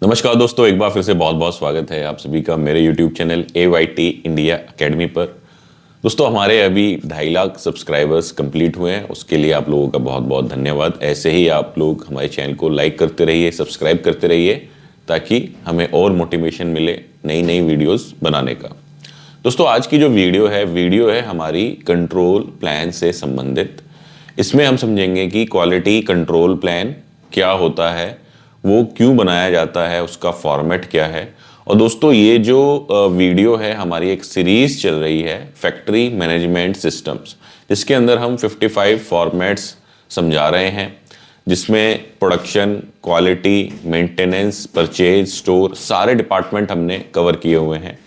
नमस्कार दोस्तों, एक बार फिर से बहुत बहुत स्वागत है आप सभी का मेरे YouTube channel AYT India academy पर। दोस्तों, हमारे अभी 2.5 लाख सब्सक्राइबर्स कंप्लीट हुए हैं, उसके लिए आप लोगों का बहुत बहुत धन्यवाद। ऐसे ही आप लोग हमारे चैनल को लाइक करते रहिए, सब्सक्राइब करते रहिए, ताकि हमें और मोटिवेशन मिले नई नई वीडियोज़ बनाने का। दोस्तों, आज की जो वीडियो है हमारी कंट्रोल प्लान से संबंधित। इसमें हम समझेंगे कि क्वालिटी कंट्रोल प्लान क्या होता है, वो क्यों बनाया जाता है, उसका फॉर्मेट क्या है। और दोस्तों, ये जो वीडियो है हमारी एक सीरीज चल रही है फैक्ट्री मैनेजमेंट सिस्टम्स, जिसके अंदर हम 55 फॉर्मेट्स समझा रहे हैं, जिसमें production, quality, maintenance, purchase, store सारे डिपार्टमेंट हमने कवर किए हुए हैं।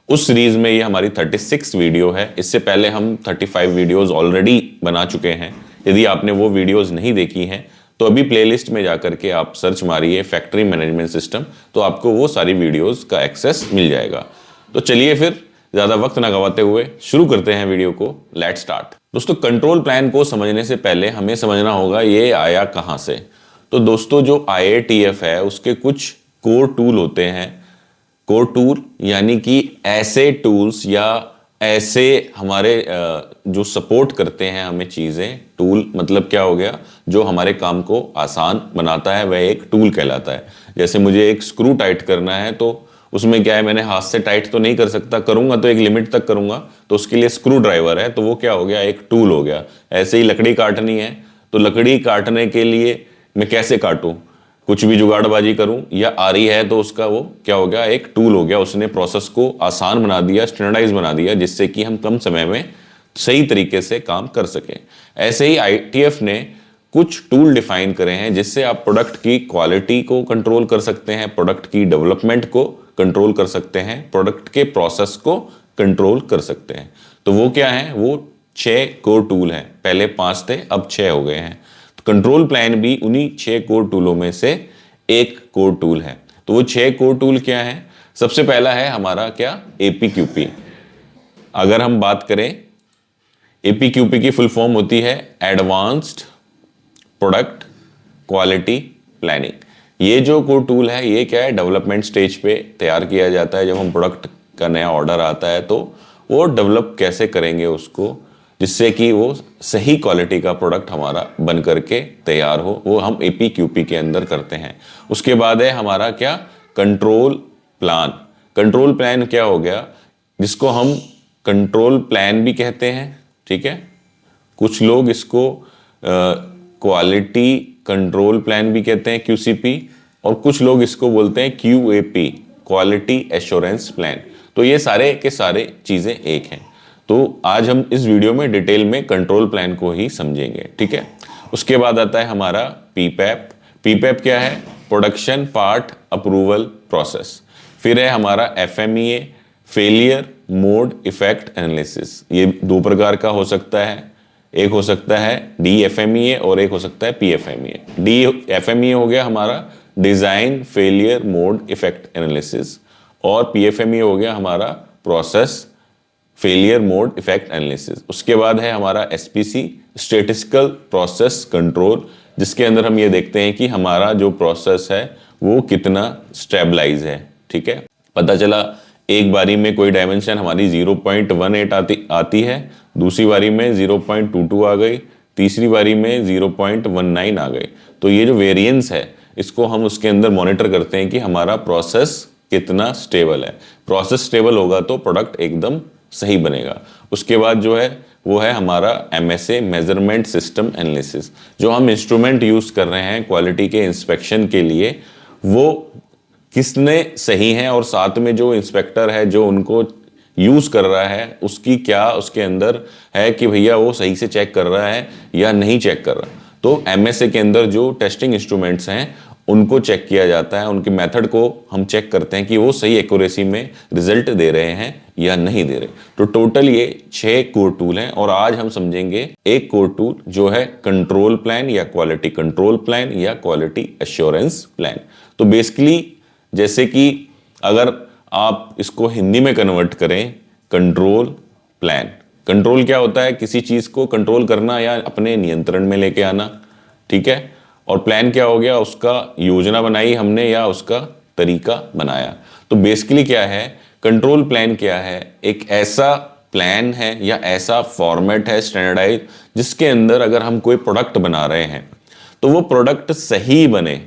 उस सीरीज में ये हमारी 36 वीडियो है। इससे पहले हम 35 वीडियोस ऑलरेडी बना चुके हैं। यदि आपने वो वीडियोस नहीं देखी हैं तो अभी प्लेलिस्ट में जाकर के आप सर्च मारिए फैक्ट्री मैनेजमेंट सिस्टम, तो आपको वो सारी वीडियोस का एक्सेस मिल जाएगा। तो चलिए फिर ज़्यादा वक्त ना गवाते हुए शुरू करते हैं वीडियो को। Let's start. दोस्तों, कंट्रोल प्लान को समझने से पहले हमें समझना होगा ये आया कहाँ से। तो दोस्तों, जो IATF है उसके कुछ कोर टूल होते हैं। कोर टूल यानी कि ऐसे टूल्स या ऐसे हमारे जो सपोर्ट करते हैं हमें चीज़ें। टूल मतलब क्या हो गया, जो हमारे काम को आसान बनाता है, वह एक टूल कहलाता है। जैसे मुझे एक स्क्रू टाइट करना है तो उसमें क्या है, मैंने हाथ से टाइट तो नहीं कर सकता, करूंगा तो एक लिमिट तक करूंगा, तो उसके लिए स्क्रू ड्राइवर है, तो वो क्या हो गया, एक टूल हो गया। ऐसे ही लकड़ी काटनी है तो लकड़ी काटने के लिए मैं कैसे काटूं, कुछ भी जुगाड़बाजी करूं या आ रही है तो उसका वो क्या हो गया, एक टूल हो गया। उसने प्रोसेस को आसान बना दिया, स्टैंडर्डाइज बना दिया, जिससे कि हम कम समय में सही तरीके से काम कर सकें। ऐसे ही ITF ने कुछ टूल डिफाइन करे हैं जिससे आप प्रोडक्ट की क्वालिटी को कंट्रोल कर सकते हैं, प्रोडक्ट की डेवलपमेंट को कंट्रोल कर सकते हैं, प्रोडक्ट के प्रोसेस को कंट्रोल कर सकते हैं। तो वो क्या है, वो 6 कोर टूल हैं। पहले 5 थे, अब 6 हो गए हैं। कंट्रोल प्लान भी उन्हीं 6 कोर टूलों में से एक कोर टूल है। तो वो 6 कोर टूल क्या है? सबसे पहला है हमारा क्या, APQP। अगर हम बात करें, APQP की फुल फॉर्म होती है एडवांस्ड प्रोडक्ट क्वालिटी प्लानिंग। ये जो कोर टूल है ये क्या है, डेवलपमेंट स्टेज पे तैयार किया जाता है। जब हम प्रोडक्ट का नया ऑर्डर आता है तो वो डेवलप कैसे करेंगे उसको, जिससे कि वो सही क्वालिटी का प्रोडक्ट हमारा बन करके तैयार हो, वो हम APQP के अंदर करते हैं। उसके बाद है हमारा क्या, कंट्रोल प्लान। कंट्रोल प्लान क्या हो गया, जिसको हम कंट्रोल प्लान भी कहते हैं, ठीक है। कुछ लोग इसको क्वालिटी कंट्रोल प्लान भी कहते हैं, QCP, और कुछ लोग इसको बोलते हैं QAP, क्वालिटी एश्योरेंस प्लान। तो ये सारे के सारे चीज़ें एक हैं। तो आज हम इस वीडियो में डिटेल में कंट्रोल प्लान को ही समझेंगे, ठीक है। उसके बाद आता है हमारा PPAP। PPAP क्या है, प्रोडक्शन पार्ट अप्रूवल प्रोसेस। फिर है हमारा FMEA, failure mode effect analysis. ये 2 प्रकार का हो सकता है, एक हो सकता है DFMEA और एक हो सकता है PFMEA। DFMEA हो गया हमारा design failure mode effect analysis, और PFMEA हो गया हमारा process failure mode effect analysis. उसके बाद है हमारा SPC, स्टैटिस्टिकल प्रोसेस कंट्रोल, जिसके अंदर हम ये देखते हैं कि हमारा जो प्रोसेस है वो कितना स्टेबलाइज है, ठीक है। पता चला एक बारी में कोई डायमेंशन हमारी 0.18 आती है, दूसरी बारी में 0.22 आ गई, तीसरी बारी में 0.19 आ गई। तो ये जो वेरिएंस है इसको हम उसके अंदर मॉनिटर करते हैं कि हमारा प्रोसेस कितना स्टेबल है। प्रोसेस स्टेबल होगा तो प्रोडक्ट एकदम सही बनेगा। उसके बाद जो है वो है हमारा MSA, मेजरमेंट सिस्टम एनालिसिस। जो हम इंस्ट्रूमेंट यूज कर रहे हैं क्वालिटी के इंस्पेक्शन के लिए, वो किसने सही है, और साथ में जो इंस्पेक्टर है जो उनको यूज कर रहा है उसकी क्या उसके अंदर है कि भैया वो सही से चेक कर रहा है या नहीं चेक कर रहा। तो MSA के अंदर जो टेस्टिंग इंस्ट्रूमेंट्स हैं उनको चेक किया जाता है, उनके मेथड को हम चेक करते हैं कि वो सही एक्यूरेसी में रिजल्ट दे रहे हैं या नहीं दे रहे। तो टोटल ये 6 कोर टूल हैं, और आज हम समझेंगे एक कोर टूल जो है कंट्रोल प्लान या क्वालिटी कंट्रोल प्लान या क्वालिटी एश्योरेंस प्लान। तो बेसिकली जैसे कि अगर आप इसको हिंदी में कन्वर्ट करें, कंट्रोल प्लान, कंट्रोल क्या होता है, किसी चीज को कंट्रोल करना या अपने नियंत्रण में लेके आना, ठीक है। और प्लान क्या हो गया, उसका योजना बनाई हमने या उसका तरीका बनाया। तो बेसिकली क्या है, कंट्रोल प्लान क्या है, एक ऐसा प्लान है या ऐसा फॉर्मेट है स्टैंडर्डाइज, जिसके अंदर अगर हम कोई प्रोडक्ट बना रहे हैं तो वो प्रोडक्ट सही बने,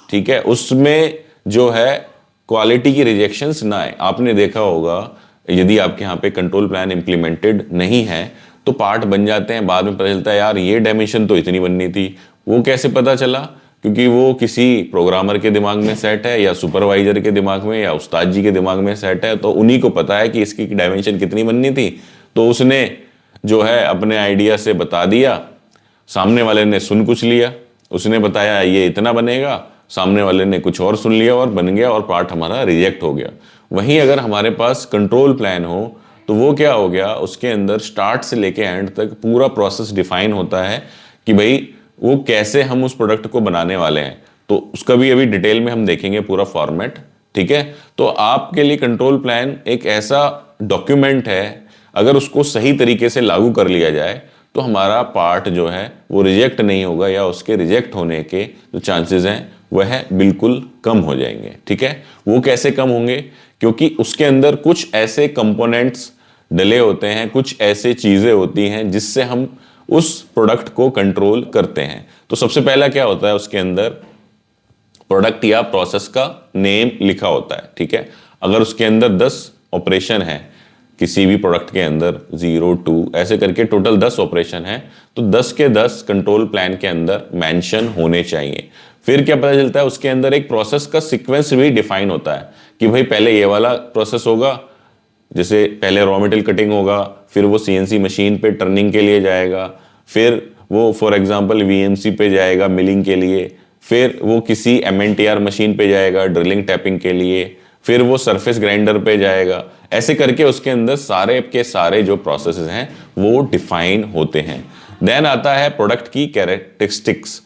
ठीक है, उसमें जो है क्वालिटी की रिजेक्शंस ना आए। आपने देखा होगा यदि आपके यहाँ पे कंट्रोल प्लान इंप्लीमेंटेड नहीं है तो पार्ट बन जाते हैं, बाद में पता चलता है यार ये डायमेंशन तो इतनी बननी थी। वो कैसे पता चला? क्योंकि वो किसी प्रोग्रामर के दिमाग में सेट है या सुपरवाइजर के दिमाग में या उस्ताद जी के दिमाग में सेट है, तो उन्हीं को पता है कि इसकी डायमेंशन कितनी बननी थी। तो उसने जो है अपने आइडिया से बता दिया, सामने वाले ने सुन कुछ लिया, उसने बताया ये इतना बनेगा, सामने वाले ने कुछ और सुन लिया और बन गया और पार्ट हमारा रिजेक्ट हो गया। वहीं अगर हमारे पास कंट्रोल प्लान हो तो वो क्या हो गया, उसके अंदर स्टार्ट से लेके एंड तक पूरा प्रोसेस डिफाइन होता है कि भाई वो कैसे हम उस प्रोडक्ट को बनाने वाले हैं। तो उसका भी अभी डिटेल में हम देखेंगे पूरा फॉर्मेट, ठीक है। तो आपके लिए कंट्रोल प्लान एक ऐसा डॉक्यूमेंट है, अगर उसको सही तरीके से लागू कर लिया जाए तो हमारा पार्ट जो है वो रिजेक्ट नहीं होगा या उसके रिजेक्ट होने के जो चांसेस हैं वह बिल्कुल कम हो जाएंगे, ठीक है। वो कैसे कम होंगे? क्योंकि उसके अंदर कुछ ऐसे कंपोनेंट्स डले होते हैं, कुछ ऐसे चीजें होती हैं जिससे हम उस प्रोडक्ट को कंट्रोल करते हैं। तो सबसे पहला क्या होता है, उसके अंदर प्रोडक्ट या प्रोसेस का नेम लिखा होता है, ठीक है। अगर उसके अंदर 10 ऑपरेशन है, किसी भी प्रोडक्ट के अंदर 0 2 ऐसे करके टोटल 10 ऑपरेशन है, तो 10 के 10 कंट्रोल प्लान के अंदर मेंशन होने चाहिए। फिर क्या पता चलता है, उसके अंदर एक प्रोसेस का सीक्वेंस भी डिफाइन होता है कि भाई पहले ये वाला प्रोसेस होगा, जैसे पहले रॉ मटेरियल कटिंग होगा, फिर वो सीएनसी मशीन पे टर्निंग के लिए जाएगा, फिर वो फॉर एग्जांपल वीएमसी पे जाएगा मिलिंग के लिए, फिर वो किसी एमएनटीआर मशीन पे जाएगा ड्रिलिंग टैपिंग के लिए, फिर वो सरफेस ग्राइंडर पे जाएगा। ऐसे करके उसके अंदर सारे के सारे जो प्रोसेसेस हैं वो डिफाइन होते हैं। देन आता है प्रोडक्ट की कैरेक्टरिस्टिक्स,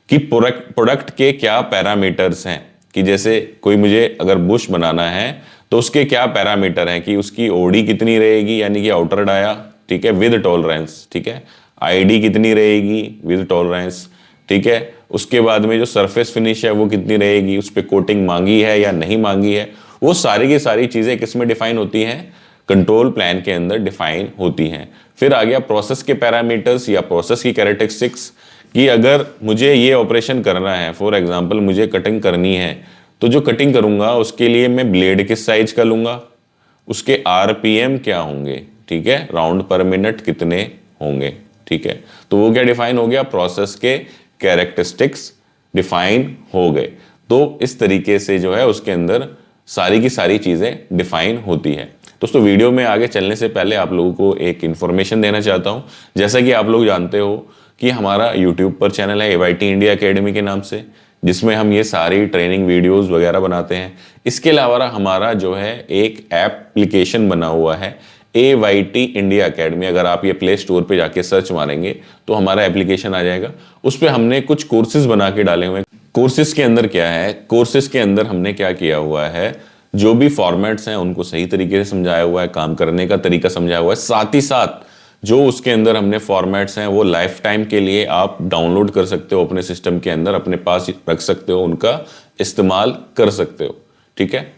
कि प्रोडक्ट के क्या पैरामीटर्स हैं, कि जैसे कोई मुझे अगर बुश बनाना है तो उसके क्या पैरामीटर हैं, कि उसकी ओडी कितनी रहेगी यानी कि आउटर डाया, ठीक है, विद टॉलरेंस, ठीक है, आईडी कितनी रहेगी विद टॉलरेंस, ठीक है, उसके बाद में जो सरफेस फिनिश है वो कितनी रहेगी, उस पर कोटिंग मांगी है या नहीं मांगी है, वो सारी की सारी चीजें किसमें डिफाइन होती हैं, कंट्रोल प्लान के अंदर डिफाइन होती हैं। फिर आ गया प्रोसेस के पैरामीटर्स या प्रोसेस की कैरेक्टरिस्टिक्स, कि अगर मुझे ये ऑपरेशन करना है, फॉर एग्जांपल मुझे कटिंग करनी है, तो जो कटिंग करूंगा उसके लिए मैं ब्लेड किस साइज का लूंगा, उसके आरपीएम क्या होंगे, ठीक है, राउंड पर मिनट कितने होंगे, ठीक है। तो वो क्या डिफाइन हो गया, प्रोसेस के कैरेक्टरिस्टिक्स डिफाइन हो गए। तो इस तरीके से जो है उसके अंदर सारी की सारी चीजें डिफाइन होती है। दोस्तों वीडियो में आगे चलने से पहले आप लोगों को एक इन्फॉर्मेशन देना चाहता हूं। जैसा कि आप लोग जानते हो कि हमारा यूट्यूब पर चैनल है AYT इंडिया एकेडमी के नाम से, जिसमें हम ये सारी ट्रेनिंग वीडियोस वगैरह बनाते हैं। इसके अलावा हमारा जो है एक एप्लीकेशन बना हुआ है AYT इंडिया एकेडमी। अगर आप ये प्ले स्टोर पे जाके सर्च मारेंगे तो हमारा एप्लीकेशन आ जाएगा। उस पर हमने कुछ कोर्सेज बना के डाले हुए हैं। कोर्सेज के अंदर क्या है, कोर्सेज के अंदर हमने क्या किया हुआ है, जो भी फॉर्मेट्स हैं उनको सही तरीके से समझाया हुआ है, काम करने का तरीका समझाया हुआ है। साथ ही साथ जो उसके अंदर हमने फॉर्मेट्स हैं वो लाइफ टाइम के लिए आप डाउनलोड कर सकते हो, अपने सिस्टम के अंदर अपने पास रख सकते हो, उनका इस्तेमाल कर सकते हो, ठीक है।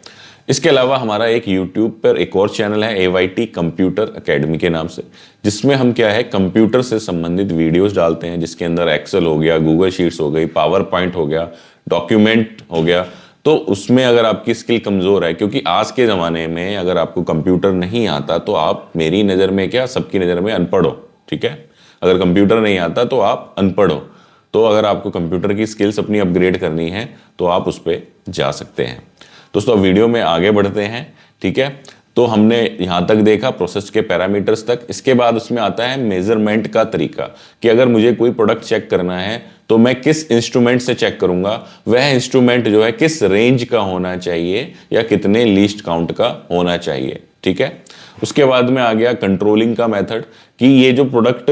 इसके अलावा हमारा एक यूट्यूब पर एक और चैनल है AYT कंप्यूटर एकेडमी के नाम से, जिसमें हम क्या है कंप्यूटर से संबंधित वीडियोस डालते हैं, जिसके अंदर एक्सेल हो गया, गूगल शीट्स हो गई, पावर पॉइंट हो गया, डॉक्यूमेंट हो गया। तो उसमें अगर आपकी स्किल कमजोर है, क्योंकि आज के ज़माने में अगर आपको कंप्यूटर नहीं आता तो आप मेरी नज़र में क्या सबकी नज़र में अनपढ़ हो, ठीक है। अगर कंप्यूटर नहीं आता तो आप अनपढ़ हो। तो अगर आपको कंप्यूटर की स्किल्स अपनी अपग्रेड करनी है तो आप उस पर जा सकते हैं। दोस्तों वीडियो में आगे बढ़ते हैं, ठीक है। तो हमने यहाँ तक देखा प्रोसेस के पैरामीटर्स तक। इसके बाद उसमें आता है मेजरमेंट का तरीका, कि अगर मुझे कोई प्रोडक्ट चेक करना है तो मैं किस इंस्ट्रूमेंट से चेक करूंगा, वह इंस्ट्रूमेंट जो है किस रेंज का होना चाहिए या कितने लीस्ट काउंट का होना चाहिए, ठीक है। उसके बाद में आ गया कंट्रोलिंग का मेथड, कि ये जो प्रोडक्ट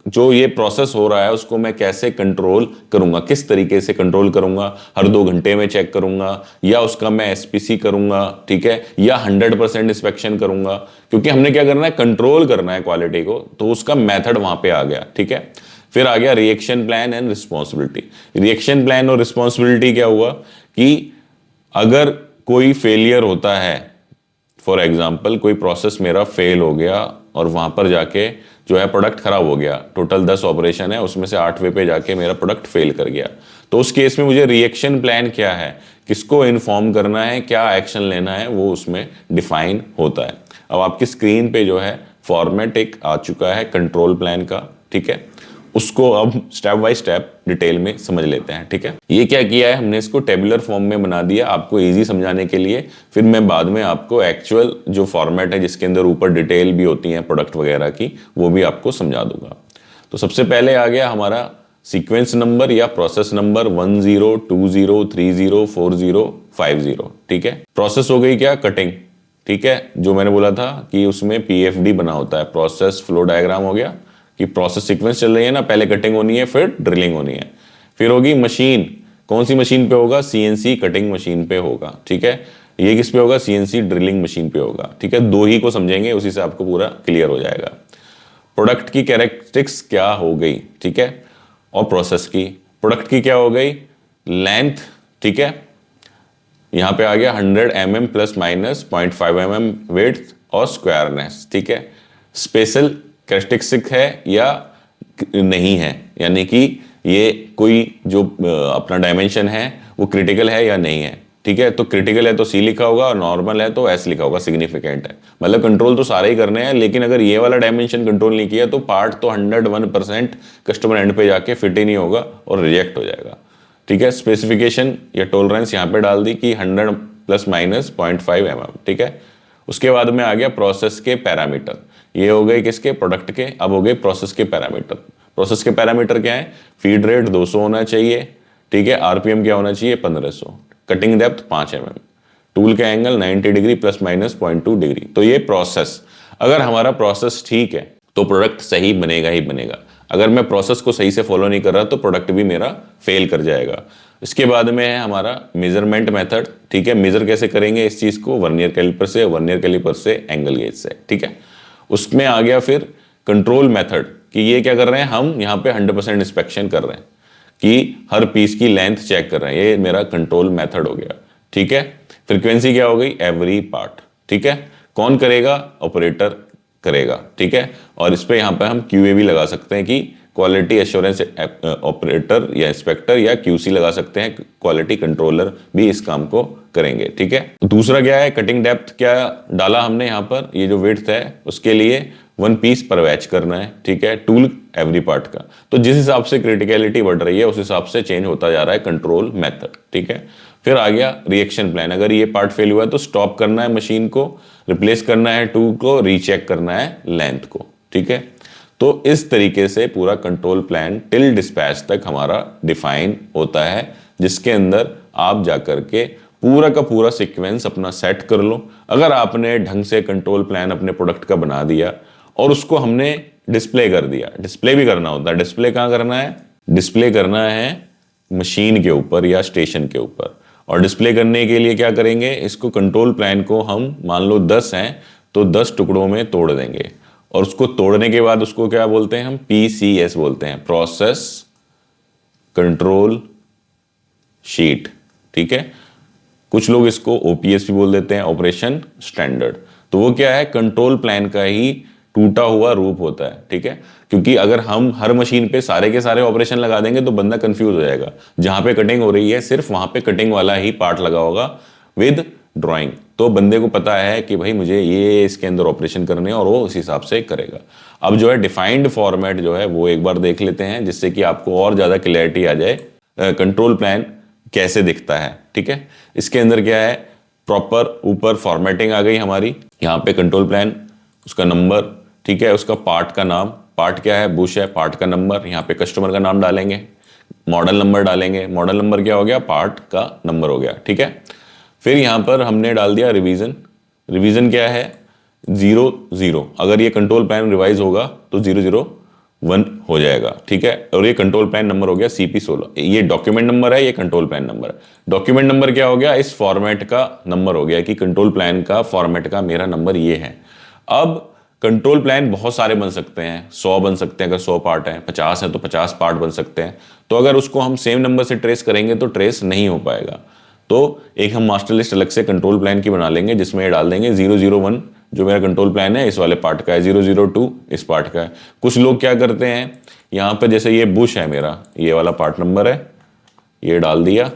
जो ये प्रोसेस हो रहा है उसको मैं कैसे कंट्रोल करूंगा, किस तरीके से कंट्रोल करूंगा, हर 2 घंटे में चेक करूंगा या उसका मैं SPC करूंगा, ठीक है, या 100% इंस्पेक्शन करूंगा, क्योंकि हमने क्या करना है, कंट्रोल करना है क्वालिटी को। तो उसका मेथड वहां पे आ गया, ठीक है। फिर आ गया reaction plan and responsibility. Reaction plan और रिस्पॉन्सिबिलिटी क्या हुआ, कि अगर कोई फेलियर होता है, फॉर एग्जाम्पल कोई प्रोसेस मेरा फेल हो गया और वहां पर जाके जो है प्रोडक्ट खराब हो गया, टोटल 10 ऑपरेशन है उसमें से 8वें पे जाके मेरा प्रोडक्ट फेल कर गया, तो उस केस में मुझे रिएक्शन प्लान क्या है, किसको इन्फॉर्म करना है, क्या एक्शन लेना है, वो उसमें डिफाइन होता है। अब आपकी स्क्रीन पे जो है फॉर्मेट एक आ चुका है कंट्रोल प्लान का, ठीक है, उसको अब स्टेप बाय स्टेप डिटेल में समझ लेते हैं। ठीक है, ये क्या किया है हमने, इसको टेबुलर फॉर्म में बना दिया आपको इजी समझाने के लिए, फिर मैं बाद में आपको एक्चुअल जो फॉर्मेट है जिसके अंदर ऊपर डिटेल भी होती है प्रोडक्ट वगैरह की, वो भी आपको समझा दूंगा। तो सबसे पहले आ गया हमारा सीक्वेंस नंबर या प्रोसेस नंबर 10, 20, 30, 40, 50। ठीक है, प्रोसेस हो गई क्या, कटिंग। ठीक है, जो मैंने बोला था कि उसमें पीएफडी बना होता है, प्रोसेस फ्लो डायग्राम हो गया कि प्रोसेस सीक्वेंस चल रही है ना, पहले कटिंग होनी है फिर ड्रिलिंग होनी है। फिर होगी मशीन, कौन सी मशीन पे होगा, सीएनसी कटिंग मशीन पे होगा। ठीक है, ये किस पे होगा, सीएनसी ड्रिलिंग मशीन पे होगा। ठीक है, दो ही को समझेंगे, उसी से आपको पूरा क्लियर हो जाएगा। प्रोडक्ट की कैरेक्टरिस्टिक्स क्या हो गई, ठीक है, और प्रोसेस की। प्रोडक्ट की क्या हो गई, लेंथ, ठीक है, यहां पे आ गया 100 mm plus minus 0.5 mm width और स्क्वायरनेस। ठीक है, स्पेशल कैरेक्टरिस्टिक है या नहीं है, यानी कि ये कोई जो अपना डायमेंशन है वो क्रिटिकल है या नहीं है। ठीक है, तो क्रिटिकल है तो सी लिखा होगा और नॉर्मल है तो एस लिखा होगा, सिग्निफिकेंट है। मतलब कंट्रोल तो सारे ही करने हैं, लेकिन अगर ये वाला डायमेंशन कंट्रोल नहीं किया तो पार्ट तो 101% कस्टमर एंड पे जाके फिट ही नहीं होगा और रिजेक्ट हो जाएगा। ठीक है, स्पेसिफिकेशन या टॉलरेंस यहाँ पे डाल दी कि 100 प्लस माइनस 0.5 mm। ठीक है, उसके बाद में आ गया प्रोसेस के पैरामीटर, ये हो गए किसके, प्रोडक्ट के। अब हो गए प्रोसेस के पैरामीटर। प्रोसेस के पैरामीटर क्या है, फीड रेट 200 होना चाहिए। ठीक है, आरपीएम क्या होना चाहिए, 1500, कटिंग डेप्थ 5 mm, टूल का angle 90 degree plus minus 0.2 degree. तो ये प्रोसेस, अगर हमारा प्रोसेस ठीक है तो प्रोडक्ट सही बनेगा ही बनेगा। अगर मैं प्रोसेस को सही से फॉलो नहीं कर रहा तो प्रोडक्ट भी मेरा फेल कर जाएगा। इसके बाद में है हमारा मेजरमेंट मेथड। ठीक है, मेजर कैसे करेंगे इस चीज को, वर्नियर कैलिपर से, वर्नियर कैलिपर से एंगल गेज से। ठीक है, उसमें आ गया फिर कंट्रोल मेथड कि ये क्या कर रहे हैं, हम यहाँ पे 100% इंस्पेक्शन कर रहे हैं कि हर पीस की लेंथ चेक कर रहे हैं, ये मेरा कंट्रोल मेथड हो गया। ठीक है, फ्रीक्वेंसी क्या हो गई, एवरी पार्ट। ठीक है, कौन करेगा, ऑपरेटर करेगा। ठीक है, और इस पे यहाँ पे हम क्यूए भी लगा सकते हैं कि क्वालिटी एश्योरेंस ऑपरेटर या इंस्पेक्टर, या क्यूसी लगा सकते हैं, क्वालिटी कंट्रोलर भी इस काम को करेंगे। ठीक है, दूसरा क्या है, कटिंग डेप्थ क्या डाला हमने यहाँ पर, ये जो विड्थ है उसके लिए 1 पीस पर बैच करना है। ठीक है, टूल एवरी पार्ट का। तो जिस हिसाब से क्रिटिकलिटी बढ़ रही है उस हिसाब से चेंज होता जा रहा है कंट्रोल मेथड। ठीक है, फिर आ गया रिएक्शन प्लान, अगर ये पार्ट फेल हुआ है तो स्टॉप करना है मशीन को, रिप्लेस करना है टूल को, रीचेक करना है लेंथ को। ठीक है, तो इस तरीके से पूरा कंट्रोल प्लान टिल डिस्पैच तक हमारा डिफाइन होता है, जिसके अंदर आप जाकर के पूरा का पूरा सीक्वेंस अपना सेट कर लो। अगर आपने ढंग से कंट्रोल प्लान अपने प्रोडक्ट का बना दिया और उसको हमने डिस्प्ले कर दिया, डिस्प्ले भी करना होता है। डिस्प्ले कहाँ करना है, डिस्प्ले करना है मशीन के ऊपर या स्टेशन के ऊपर। और डिस्प्ले करने के लिए क्या करेंगे, इसको कंट्रोल प्लान को हम मान लो 10 हैं तो 10 टुकड़ों में तोड़ देंगे, और उसको तोड़ने के बाद उसको क्या बोलते हैं, हम पीसीएस बोलते हैं, प्रोसेस कंट्रोल शीट। ठीक है, कुछ लोग इसको ओपीएस भी बोल देते हैं, ऑपरेशन स्टैंडर्ड। तो वो क्या है, कंट्रोल प्लान का ही टूटा हुआ रूप होता है। ठीक है, क्योंकि अगर हम हर मशीन पे सारे के सारे ऑपरेशन लगा देंगे तो बंदा कंफ्यूज हो जाएगा। जहां पे कटिंग हो रही है सिर्फ वहां पे कटिंग वाला ही पार्ट लगा होगा विद ड्राइंग, तो बंदे को पता है कि भाई मुझे ये इसके अंदर ऑपरेशन करने हैं और वो उस हिसाब से करेगा। अब जो है डिफाइंड फॉर्मेट जो है वो एक बार देख लेते हैं, जिससे कि आपको और ज्यादा क्लैरिटी आ जाए कंट्रोल प्लान कैसे दिखता है। ठीक है, इसके अंदर क्या है, प्रॉपर ऊपर फॉर्मेटिंग आ गई हमारी, यहाँ पे कंट्रोल प्लान, उसका नंबर, ठीक है, उसका पार्ट का नाम, पार्ट क्या है, बुश है, पार्ट का नंबर, यहाँ पे कस्टमर का नाम डालेंगे, मॉडल नंबर डालेंगे, मॉडल नंबर क्या हो गया, पार्ट का नंबर हो गया। ठीक है, फिर यहाँ पर हमने डाल दिया रिवीजन। रिवीजन क्या है, 00, अगर ये कंट्रोल प्लान रिवाइज होगा तो 001 हो जाएगा। ठीक है, और ये कंट्रोल प्लान नंबर हो गया CP16, ये डॉक्यूमेंट नंबर है, ये कंट्रोल प्लान नंबर है। डॉक्यूमेंट नंबर क्या हो गया, इस फॉर्मेट का नंबर हो गया कि कंट्रोल प्लान का फॉर्मेट का मेरा नंबर ये है। अब कंट्रोल प्लान बहुत सारे बन सकते हैं, 100 बन सकते हैं, अगर 100 पार्ट हैं, 50 है तो 50 पार्ट बन सकते हैं। तो अगर उसको हम सेम नंबर से ट्रेस करेंगे तो ट्रेस नहीं हो पाएगा। तो एक हम मास्टर लिस्ट अलग से कंट्रोल प्लान की बना लेंगे, जिसमें ये डाल देंगे 001 जो मेरा कंट्रोल प्लान है इस वाले पार्ट का है, 002 इस पार्ट का है। कुछ लोग क्या करते हैं, यहाँ पे जैसे ये बुश है मेरा, ये वाला पार्ट नंबर है, ये डाल दिया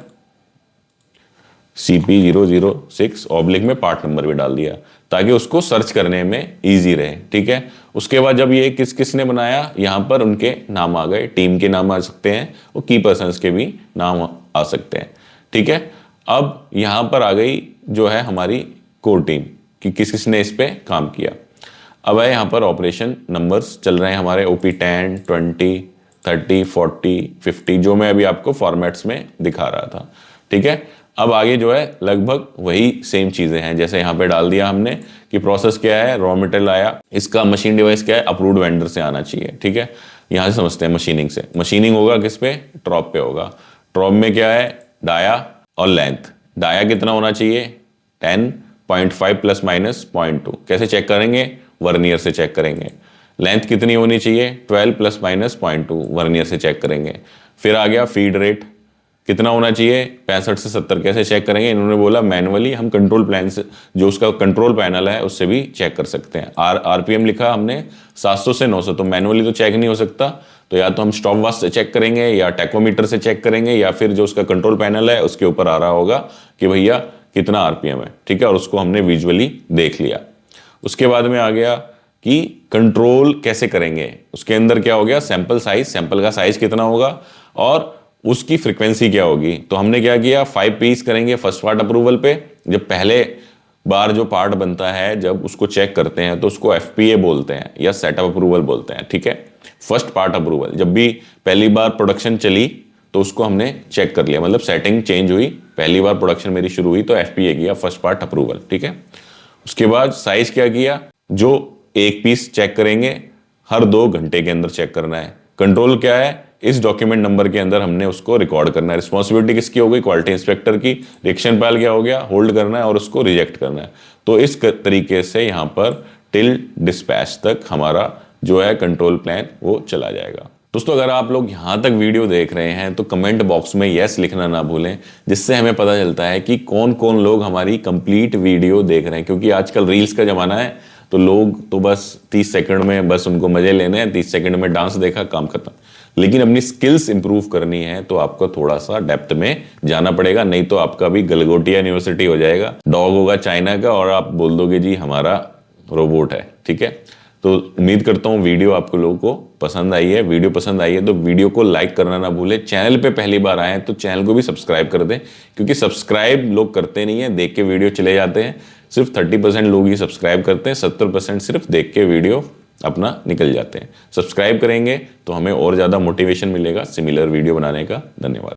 CP006 ऑब्लिक में पार्ट नंबर भी डाल दिया, ताकि उसको सर्च करने में इजी रहे। ठीक है, उसके बाद जब ये किस किस ने बनाया, यहाँ पर उनके नाम आ गए, टीम के नाम आ सकते हैं और की पर्सन्स के भी नाम आ सकते हैं। ठीक है, अब यहाँ पर आ गई जो है हमारी कोर टीम कि किस किस ने इस पे काम किया। अब है यहाँ पर ऑपरेशन नंबर्स चल रहे हैं हमारे, OP10, 20, 30, 40, 50, जो मैं अभी आपको फॉर्मेट्स में दिखा रहा था। ठीक है, अब आगे जो है लगभग वही सेम चीज़ें हैं, जैसे यहाँ पे डाल दिया हमने कि प्रोसेस क्या है, रॉ मटेरियल आया, इसका मशीन डिवाइस क्या है, अप्रूव्ड वेंडर से आना चाहिए। ठीक है, यहाँ से समझते हैं मशीनिंग से। मशीनिंग होगा किस पे, ट्रॉप पे होगा। ट्रॉप में क्या है, डाया और लेंथ। डाया कितना होना चाहिए, 10.5 प्लस माइनस 0.2। कैसे चेक करेंगे, वर्नियर से चेक करेंगे। लेंथ कितनी होनी चाहिए, 12 प्लस माइनस 0.2, वर्नियर से चेक करेंगे। फिर आ गया फीड रेट कितना होना चाहिए, 65 से 70। कैसे चेक करेंगे, इन्होंने बोला मैनुअली, हम कंट्रोल प्लान से जो उसका कंट्रोल पैनल है उससे भी चेक कर सकते हैं। RPM लिखा हमने 700 से 900, तो मैनुअली तो चेक नहीं हो सकता, तो या तो हम स्टॉप वॉच से चेक करेंगे या टैकोमीटर से चेक करेंगे, या फिर जो उसका कंट्रोल पैनल है उसके ऊपर आ रहा होगा कि भैया कितना RPM है। ठीक है, और उसको हमने विजुअली देख लिया। उसके बाद में आ गया कि कंट्रोल कैसे करेंगे, उसके अंदर क्या हो गया, सैंपल साइज, सैंपल का साइज कितना होगा और उसकी फ्रीक्वेंसी क्या होगी। तो हमने क्या किया, 5 पीस करेंगे फर्स्ट पार्ट अप्रूवल पे। जब पहले बार जो पार्ट बनता है जब उसको चेक करते हैं तो उसको FPA बोलते हैं या सेटअप अप्रूवल बोलते हैं। ठीक है, फर्स्ट पार्ट अप्रूवल, जब भी पहली बार प्रोडक्शन चली तो उसको हमने चेक कर लिया, मतलब सेटिंग चेंज हुई, पहली बार प्रोडक्शन मेरी शुरू हुई तो FPA किया, फर्स्ट पार्ट अप्रूवल। ठीक है, उसके बाद साइज क्या किया, जो एक पीस चेक करेंगे हर 2 घंटे के अंदर चेक करना है। कंट्रोल क्या है, इस डॉक्यूमेंट नंबर के अंदर हमने उसको रिकॉर्ड करना है। रिस्पॉन्सिबिलिटी किसकी हो गई, क्वालिटी इंस्पेक्टर की। रिएक्शन फाइल क्या हो गया, होल्ड करना है और उसको रिजेक्ट करना है। तो इस तरीके से यहाँ पर टिल डिस्पैच तक हमारा जो है कंट्रोल प्लान वो चला जाएगा। दोस्तों, अगर आप लोग यहाँ तक वीडियो देख रहे हैं तो कमेंट बॉक्स में यस लिखना ना भूलें, जिससे हमें पता चलता है कि कौन कौन लोग हमारी कंप्लीट वीडियो देख रहे हैं। क्योंकि आजकल रील्स का ज़माना है, तो लोग तो बस 30 सेकंड में बस उनको मजे लेने हैं, 30 सेकंड में डांस देखा, काम खत्म। लेकिन अपनी स्किल्स इंप्रूव करनी है तो आपको थोड़ा सा डेप्थ में जाना पड़ेगा, नहीं तो आपका भी गलगोटिया यूनिवर्सिटी हो जाएगा, डॉग होगा चाइना का और आप बोल दोगे जी हमारा रोबोट है। ठीक है, तो उम्मीद करता हूँ वीडियो आपको लोगों को पसंद आई है। वीडियो पसंद आई है तो वीडियो को लाइक करना ना भूले। चैनल पे पहली बार आए हैं तो चैनल को भी सब्सक्राइब कर दें, क्योंकि सब्सक्राइब लोग करते नहीं है, देख के वीडियो चले जाते हैं। सिर्फ 30% लोग ही सब्सक्राइब करते हैं, 70% सिर्फ देख के वीडियो अपना निकल जाते हैं। सब्सक्राइब करेंगे तो हमें और ज़्यादा मोटिवेशन मिलेगा सिमिलर वीडियो बनाने का। धन्यवाद।